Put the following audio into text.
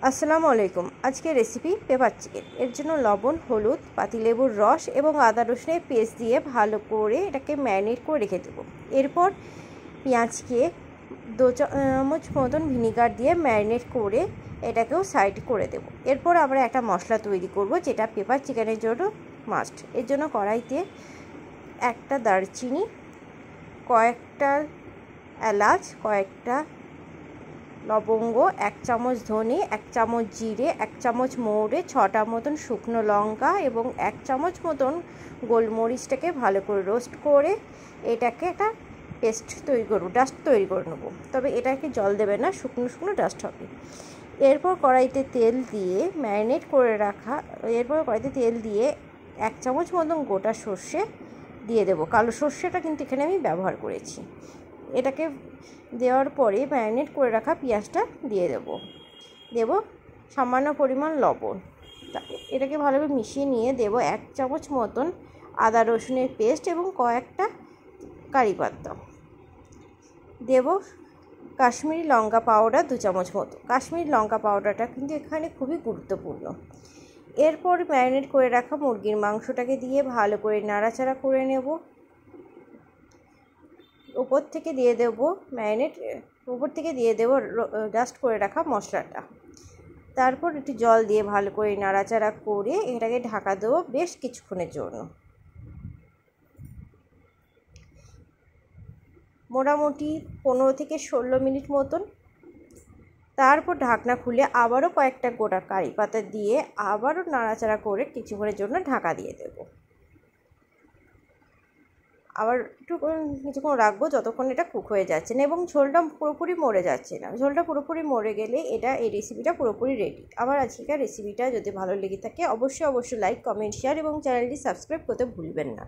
আসসালামু আলাইকুম। আজকে রেসিপি পেপার চিকেন। এর জন্য লবণ, হলুদ, পাতিলেবুর রস এবং আদা রসুনের পেস্ট দিয়ে ভালো করে এটাকে ম্যারিনেট করে রেখে দেবো। এরপর পেঁয়াজকে 2 চামচ মতন ভিনিগার দিয়ে ম্যারিনেট করে এটাকেও সাইড করে দেব। এরপর আমরা একটা মশলা তৈরি করব, যেটা পেপার চিকেনের জন্য মাস্ট। এর জন্য কড়াইতে একটা দারচিনি, কয়েকটা এলাচ, কয়েকটা লবঙ্গ, 1 চামচ ধনে, 1 চামচ জিরে, 1 চামচ মৌরি, 6টা মতন শুকনো লঙ্কা এবং 1 চামচ মতন গোলমরিচটাকে ভালো করে রোস্ট করে এটাকে একটা পেস্ট তৈরি করব, ডাস্ট তৈরি করে নেব। তবে এটাকে জল দেবে না, শুকনো শুকনো ডাস্ট হবে। এরপর কড়াইতে তেল দিয়ে ম্যারিনেট করে রাখা, কড়াইতে তেল দিয়ে 1 চামচ মতন গোটা সর্ষে দিয়ে দেবো। কালো সর্ষেটা কিন্তু এখানে আমি ব্যবহার করেছি। এটাকে দেওয়ার পরে ম্যারিনেট করে রাখা পেঁয়াজটা দিয়ে দেব সামান্য পরিমাণ লবণ। এটাকে ভালোভাবে মিশিয়ে নিয়ে দেব 1 চামচ মতন আদা রসুনের পেস্ট এবং কয়েকটা কারি পাতা। দেব কাশ্মীরি লঙ্কা পাউডার 2 চামচ মতো। কাশ্মীরি লঙ্কা পাউডারটা কিন্তু এখানে খুবই গুরুত্বপূর্ণ। এরপর ম্যারিনেট করে রাখা মুরগির মাংসটাকে দিয়ে ভালো করে নাড়াচাড়া করে নেব। উপর থেকে দিয়ে দেব ডাস্ট করে রাখা মশলাটা। তারপর একটু জল দিয়ে ভালো করে নাড়াচাড়া করে এটাকে ঢাকা দেবো বেশ কিছুক্ষণের জন্য, মোটামুটি 15 থেকে 16 মিনিট মতন। তারপর ঢাকনা খুলে আবারও কয়েকটা গোটা কারি পাতা দিয়ে আবারও নাড়াচাড়া করে কিছুক্ষণের জন্য ঢাকা দিয়ে দেবো। আবার একটু কিছুক্ষণ রাখবো যতক্ষণ এটা কুক হয়ে যাচ্ছে না এবং ঝোলটা পুরোপুরি মরে যাচ্ছে না। ঝোলটা পুরোপুরি মরে গেলে এই রেসিপিটা পুরোপুরি রেডি। আমার আজকের রেসিপিটা যদি ভালো লেগে থাকে অবশ্যই লাইক, কমেন্ট, শেয়ার এবং চ্যানেলটি সাবস্ক্রাইব করতে ভুলবেন না।